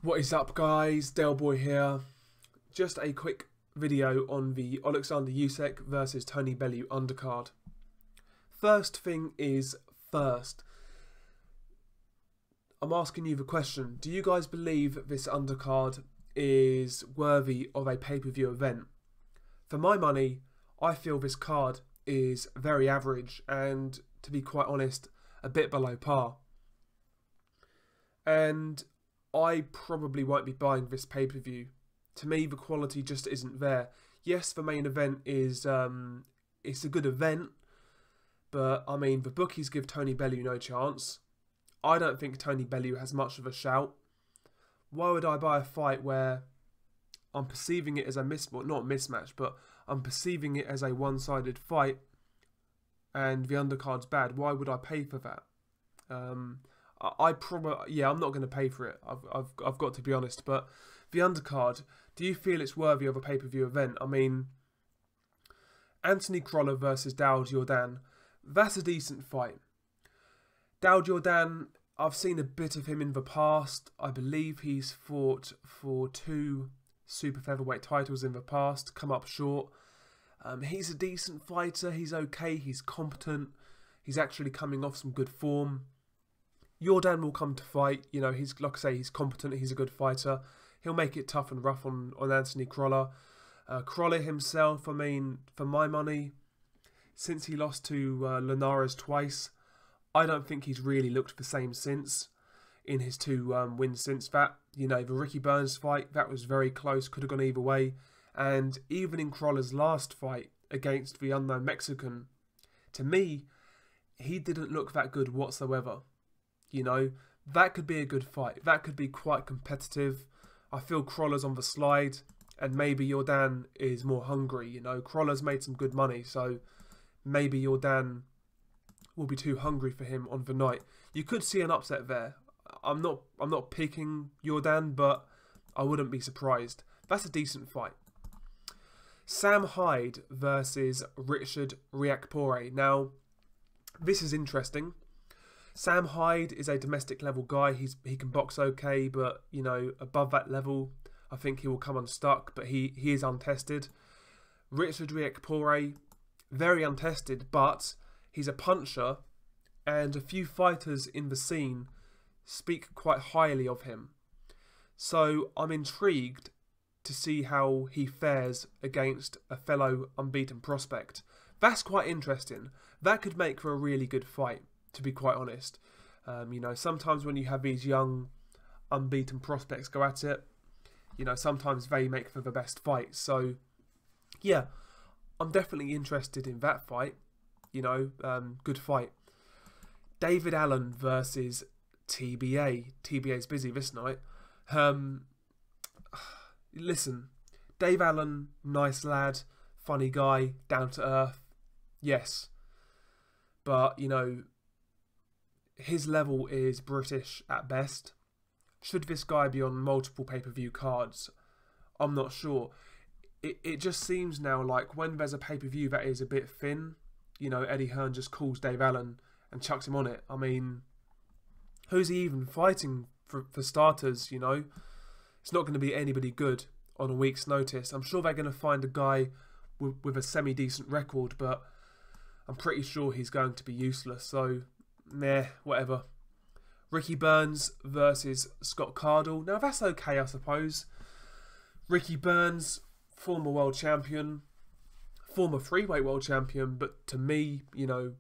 What is up, guys? Delboy here. Just a quick video on the Oleksandr Usyk versus Tony Bellew undercard. First thing is first. I'm asking you the question. Do you guys believe this undercard is worthy of a pay-per-view event? For my money, I feel this card is very average and, to be quite honest, a bit below par. And I probably won't be buying this pay-per-view. To me, the quality just isn't there. Yes, the main event is it's a good event, but I mean, the bookies give Tony Bellew no chance. I don't think Tony Bellew has much of a shout. Why would I buy a fight where I'm perceiving it as a not mismatch, but I'm perceiving it as a one-sided fight and the undercard's bad? Why would I pay for that? I'm not going to pay for it. I've got to be honest. But the undercard, do you feel it's worthy of a pay-per-view event? I mean, Anthony Kroner versus Dando, that's a decent fight. Dando, I've seen a bit of him in the past. I believe he's fought for 2 super featherweight titles in the past, come up short. He's a decent fighter. He's okay. He's competent. He's actually coming off some good form. Jordan will come to fight. You know, he's, like I say, he's competent. He's a good fighter. He'll make it tough and rough on Anthony Kroner. Kroner himself, I mean, for my money, since he lost to Linares twice, I don't think he's really looked the same since in his 2 wins since that. You know, the Ricky Burns fight, that was very close, could have gone either way. And even in Kroner's last fight against the unknown Mexican, to me, he didn't look that good whatsoever. You know, that could be a good fight. That could be quite competitive. I feel Kroner's on the slide, and maybe Jordan is more hungry. You know, Kroner's made some good money, so maybe Jordan will be too hungry for him on the night. You could see an upset there. I'm not picking Jordan, but I wouldn't be surprised. That's a decent fight. Sam Hyde versus Richard Riakporhe. Now, this is interesting. Sam Hyde is a domestic level guy. He can box okay, but you know, above that level, I think he will come unstuck. But he is untested. Richard Riakporhe, very untested, but he's a puncher, and a few fighters in the scene speak quite highly of him. So I'm intrigued to see how he fares against a fellow unbeaten prospect. That's quite interesting. That could make for a really good fight, to be quite honest. You know, sometimes when you have these young unbeaten prospects go at it, you know, sometimes they make for the best fight. So yeah, I'm definitely interested in that fight. You know, good fight. David Allen versus TBA. TBA's busy this night. Listen, Dave Allen, nice lad, funny guy, down to earth. Yes. But, you know, his level is British at best. Should this guy be on multiple pay-per-view cards? I'm not sure. It just seems now like when there's a pay-per-view that is a bit thin, you know, Eddie Hearn just calls Dave Allen and chucks him on it. I mean, who's he even fighting for starters, you know? It's not going to be anybody good on a week's notice. I'm sure they're going to find a guy with a semi-decent record, but I'm pretty sure he's going to be useless. So, meh, whatever. Ricky Burns versus Scott Cardinal. Now, that's okay, I suppose. Ricky Burns, former world champion, former freeweight world champion, but to me, you know,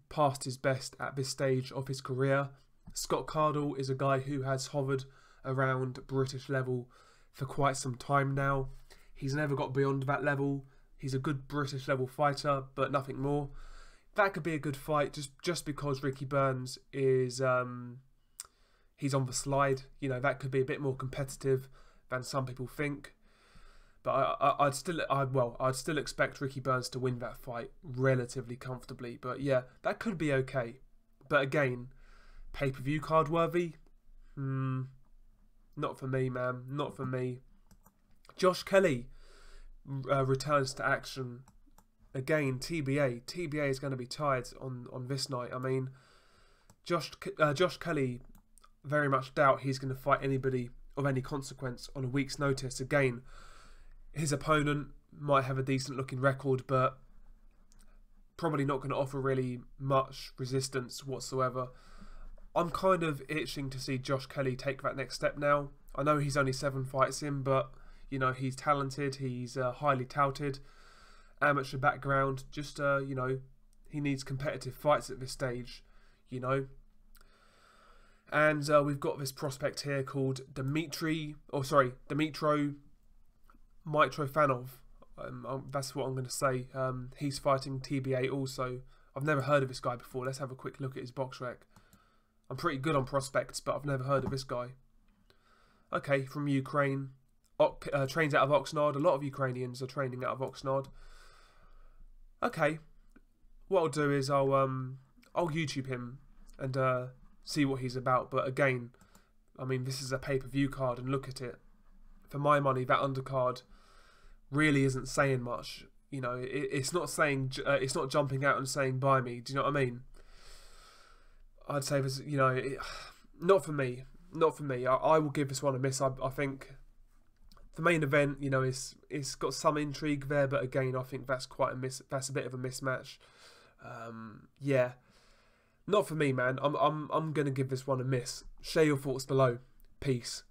past his best at this stage of his career. Scott Cardinal is a guy who has hovered around British level for quite some time now. He's never got beyond that level. He's a good British level fighter, but nothing more. That could be a good fight just because Ricky Burns is he's on the slide. You know, that could be a bit more competitive than some people think. But I'd still expect Ricky Burns to win that fight relatively comfortably. But yeah, that could be okay. But again, pay-per-view card worthy? Not for me, man. Not for me. Josh Kelly returns to action. Again, TBA. TBA is going to be tired on this night. I mean, Josh Kelly, very much doubt he's going to fight anybody of any consequence on a week's notice. Again, his opponent might have a decent looking record, but probably not going to offer really much resistance whatsoever. I'm kind of itching to see Josh Kelly take that next step now. I know he's only 7 fights in, but you know, he's talented, he's highly touted, amateur background, just you know, he needs competitive fights at this stage, you know. And we've got this prospect here called Dmitro Mitrofanov. That's what I'm going to say. He's fighting TBA also. I've never heard of this guy before. Let's have a quick look at his box rec. I'm pretty good on prospects, but I've never heard of this guy. Okay, from Ukraine. Trains out of Oxnard. A lot of Ukrainians are training out of Oxnard. Okay. What I'll do is I'll YouTube him and see what he's about. But again, I mean, this is a pay-per-view card, and look at it. For my money, that undercard really isn't saying much. You know, it's not saying, it's not jumping out and saying buy me. Do you know what I mean? I'd say this, you know, not for me. Not for me. I will give this one a miss. I think the main event, you know, it's got some intrigue there, but again, I think that's quite a miss. That's a bit of a mismatch. Yeah, not for me, man. I'm gonna give this one a miss. Share your thoughts below. Peace.